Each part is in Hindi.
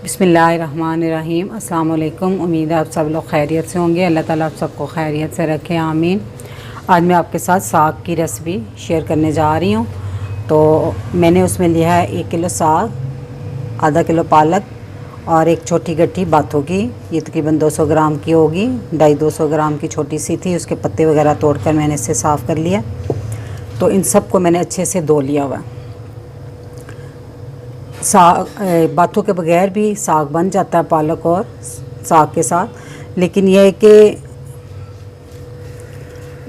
बिस्मिल्लाहिर्रहमानिर्रहीम। अस्सलाम वालेकुम। उम्मीद है आप सब लोग खैरियत से होंगे। अल्लाह ताला आप सबको खैरियत से रखे, आमीन। आज मैं आपके साथ साग की रेसिपी शेयर करने जा रही हूँ। तो मैंने उसमें लिया है 1 किलो साग, आधा किलो पालक और एक छोटी गट्ठी बाथों की। ये तकरीबन 200 ग्राम की होगी। 250 ग्राम की छोटी सी थी। उसके पत्ते वगैरह तोड़कर मैंने इसे साफ़ कर लिया। तो इन सब को मैंने अच्छे से धो लिया हुआ। साग बाथों के बगैर भी साग बन जाता है, पालक और साग के साथ। लेकिन यह है कि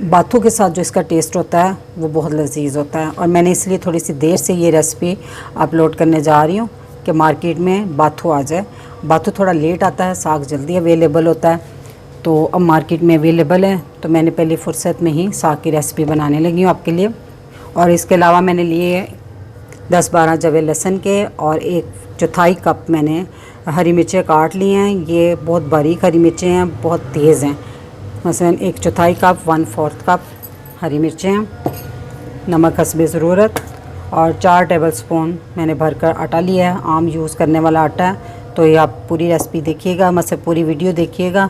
बाथों के साथ जो इसका टेस्ट होता है वो बहुत लजीज होता है। और मैंने इसलिए थोड़ी सी देर से ये रेसिपी अपलोड करने जा रही हूँ कि मार्केट में बाथू आ जाए। बाथू थोड़ा लेट आता है, साग जल्दी अवेलेबल होता है। तो अब मार्केट में अवेलेबल है, तो मैंने पहले फुर्सत में ही साग की रेसिपी बनाने लगी हूँ आपके लिए। और इसके अलावा मैंने लिए 10-12 जवे लहसुन के और 1/4 कप मैंने हरी मिर्चें काट ली हैं। ये बहुत बारीक हरी मिर्चें हैं, बहुत तेज़ हैं। मसलन 1/4 कप, 1/4 कप हरी मिर्चें हैं। नमक हस्बे ज़रूरत और 4 टेबलस्पून मैंने भरकर आटा लिया है। आम यूज़ करने वाला आटा है। तो ये आप पूरी रेसिपी देखिएगा, मुझसे पूरी वीडियो देखिएगा,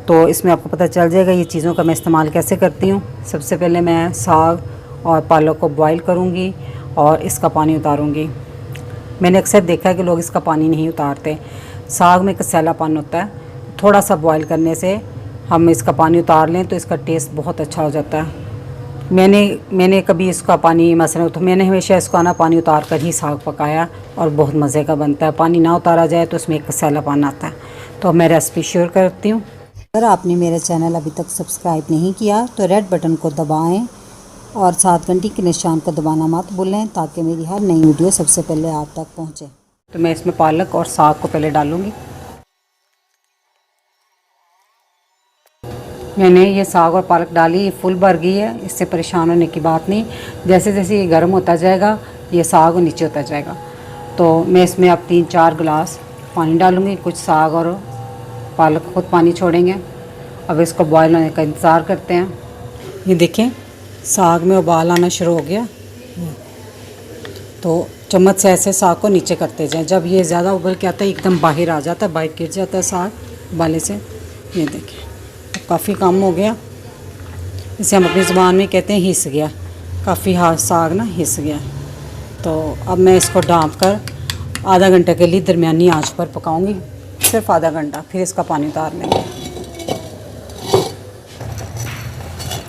तो इसमें आपको पता चल जाएगा ये चीज़ों का मैं इस्तेमाल कैसे करती हूँ। सबसे पहले मैं साग और पालक को बॉईल करूँगी और इसका पानी उतारूँगी। मैंने अक्सर देखा है कि लोग इसका पानी नहीं उतारते। साग में कसैलापन होता है, थोड़ा सा बॉईल करने से हम इसका पानी उतार लें तो इसका टेस्ट बहुत अच्छा हो जाता है। मैंने कभी इसका पानी मसलन तो मैंने हमेशा इसका ना पानी उतार कर ही साग पकाया और बहुत मज़े का बनता है। पानी ना उतारा जाए तो उसमें एक कसैलापन आता है। तो अब मैं रेसिपी शेयर करती हूँ। अगर आपने मेरा चैनल अभी तक सब्सक्राइब नहीं किया तो रेड बटन को दबाएँ और साथ घंटी के निशान को दबाना मत भूलें, ताकि मेरी हर नई वीडियो सबसे पहले आप तक पहुंचे। तो मैं इसमें पालक और साग को पहले डालूंगी। मैंने ये साग और पालक डाली, ये फुल भर गई है, इससे परेशान होने की बात नहीं। जैसे जैसे ये गर्म होता जाएगा ये साग और नीचे होता जाएगा। तो मैं इसमें अब 3-4 गिलास पानी डालूँगी। कुछ साग और पालक खुद पानी छोड़ेंगे। अब इसको बॉयल होने का इंतज़ार करते हैं। ये देखें साग में उबाल आना शुरू हो गया, तो चम्मच से ऐसे साग को नीचे करते जाएं। जब ये ज़्यादा उबल के आता है एकदम बाहर आ जाता है, बाहर गिर जाता है साग उबाले से। ये देखें काफ़ी कम हो गया। इसे हम अपनी ज़ुबान में कहते हैं हिस गया। काफ़ी हाथ साग ना हिस गया। तो अब मैं इसको ढाँप कर आधा घंटे के लिए दरमियानी आँच पर पकाऊँगी, सिर्फ आधा घंटा। फिर इसका पानी उतार लेंगे।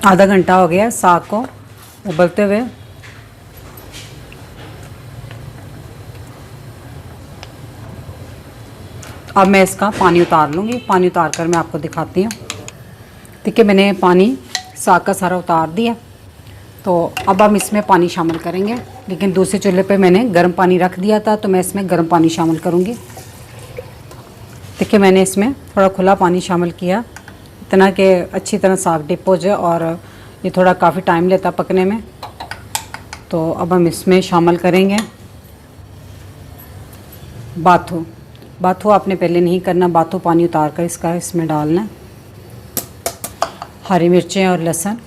आधा घंटा हो गया साग को उबलते हुए। अब मैं इसका पानी उतार लूँगी। पानी उतार कर मैं आपको दिखाती हूँ। ठीक है, मैंने पानी साग का सारा उतार दिया। तो अब हम इसमें पानी शामिल करेंगे, लेकिन दूसरे चूल्हे पे मैंने गर्म पानी रख दिया था, तो मैं इसमें गर्म पानी शामिल करूँगी। देखिए मैंने इसमें थोड़ा खुला पानी शामिल किया, इतना कि अच्छी तरह साग डिप हो जाए। और ये थोड़ा काफ़ी टाइम लेता पकने में। तो अब हम इसमें शामिल करेंगे बाथू। बाथू आपने पहले नहीं करना, बाथू पानी उतार कर इसका इसमें डालना है। हरी मिर्चें और लहसुन,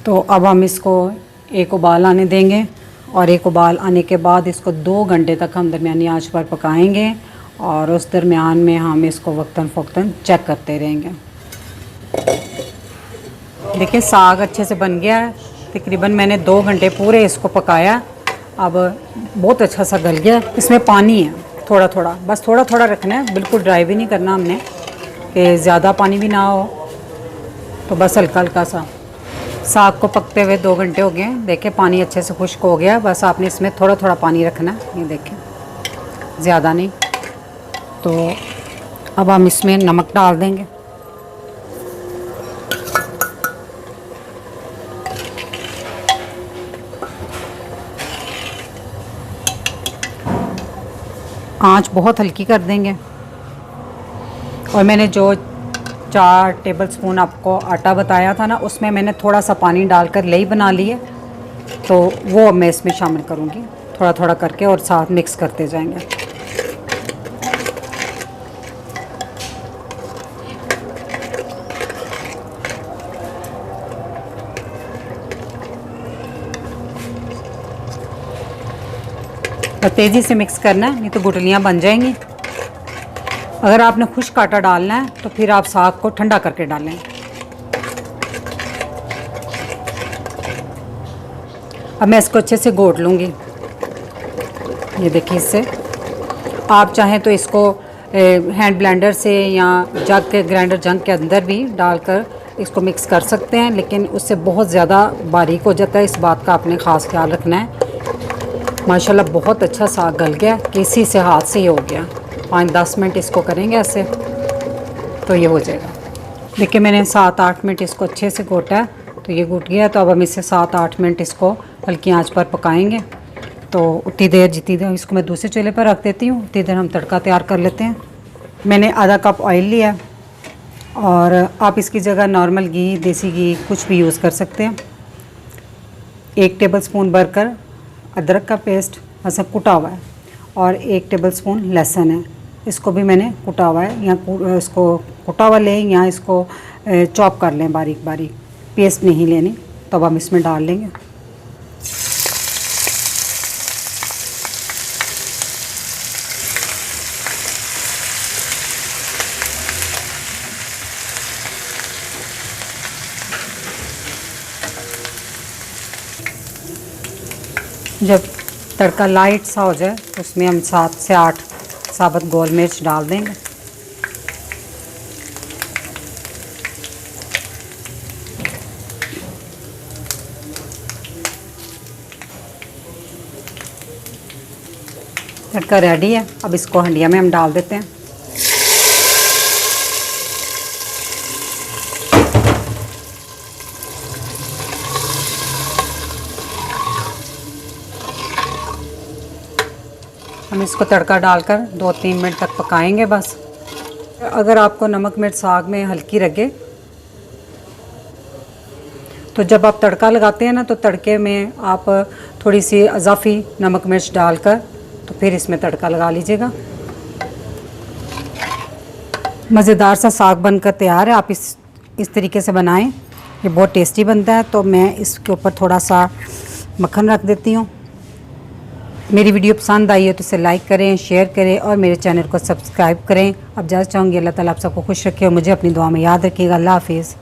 तो अब हम इसको एक उबाल आने देंगे। और एक उबाल आने के बाद इसको 2 घंटे तक हम दरमियानी आंच पर पकाएंगे। और उस दरमियान में हम इसको वक्तन फ़ौक्तन चेक करते रहेंगे। देखिए साग अच्छे से बन गया है। तकरीबन मैंने 2 घंटे पूरे इसको पकाया। अब बहुत अच्छा सा गल गया। इसमें पानी है थोड़ा थोड़ा, बस थोड़ा थोड़ा रखना है, बिल्कुल ड्राई भी नहीं करना हमने कि ज़्यादा पानी भी ना हो। तो बस हल्का हल्का सा। साग को पकते हुए 2 घंटे हो गए। देखें पानी अच्छे से खुश्क हो गया। बस आपने इसमें थोड़ा थोड़ा पानी रखना है, ये देखें ज़्यादा नहीं। तो अब हम इसमें नमक डाल देंगे। आंच बहुत हल्की कर देंगे। और मैंने जो 4 टेबलस्पून आपको आटा बताया था ना, उसमें मैंने थोड़ा सा पानी डालकर लई बना ली है। तो वो मैं इसमें शामिल करूँगी थोड़ा थोड़ा करके, और साथ मिक्स करते जाएंगे। तेज़ी से मिक्स करना है, नहीं तो गुठलियाँ बन जाएंगी। अगर आपने खुश्क आटा डालना है तो फिर आप साग को ठंडा करके डालें। अब मैं इसको अच्छे से घोट लूँगी। ये देखिए, इससे आप चाहें तो इसको हैंड ब्लेंडर से या जग के ग्राइंडर जंग के अंदर भी डालकर इसको मिक्स कर सकते हैं, लेकिन उससे बहुत ज़्यादा बारीक हो जाता है। इस बात का आपने ख़ास ख्याल रखना है। माशाल्लाह बहुत अच्छा साग गल गया कि इसी से हाथ से ही हो गया। 5-10 मिनट इसको करेंगे ऐसे तो ये हो जाएगा। देखिए मैंने 7-8 मिनट इसको अच्छे से घोटा है, तो ये घुट गया। तो अब हम इसे 7-8 मिनट इसको हल्की आंच पर पकाएंगे। तो उतनी देर जितनी देर इसको मैं दूसरे चूल्हे पर रख देती हूँ, उतनी देर हम तड़का तैयार कर लेते हैं। मैंने आधा कप ऑयल लिया और आप इसकी जगह नॉर्मल घी, देसी घी कुछ भी यूज़ कर सकते हैं। 1 टेबलस्पून भरकर अदरक का पेस्ट ऐसा कुटा हुआ है और 1 टेबलस्पून लहसुन है, इसको भी मैंने कुटा हुआ है। या इसको कुटा हुआ लें या इसको चॉप कर लें बारीक बारीक, पेस्ट नहीं लेनी। तो अब हम इसमें डाल लेंगे। जब तड़का लाइट सा हो जाए तो उसमें हम 7 से 8 साबुत गोल मिर्च डाल देंगे। तड़का रेडी है, अब इसको हंडिया में हम डाल देते हैं। हम इसको तड़का डालकर 2-3 मिनट तक पकाएंगे बस। अगर आपको नमक मिर्च साग में हल्की लगे तो जब आप तड़का लगाते हैं ना, तो तड़के में आप थोड़ी सी अज़ाफ़ी नमक मिर्च डालकर तो फिर इसमें तड़का लगा लीजिएगा। मज़ेदार सा साग बनकर तैयार है। आप इस तरीके से बनाएं, ये बहुत टेस्टी बनता है। तो मैं इसके ऊपर थोड़ा सा मक्खन रख देती हूँ। मेरी वीडियो पसंद आई है तो इसे लाइक करें, शेयर करें और मेरे चैनल को सब्सक्राइब करें। अब ज़्यादा चाहूँगी अल्लाह ताला आप सबको खुश रखे और मुझे अपनी दुआ में याद रखिएगा। अल्लाह हाफिज़।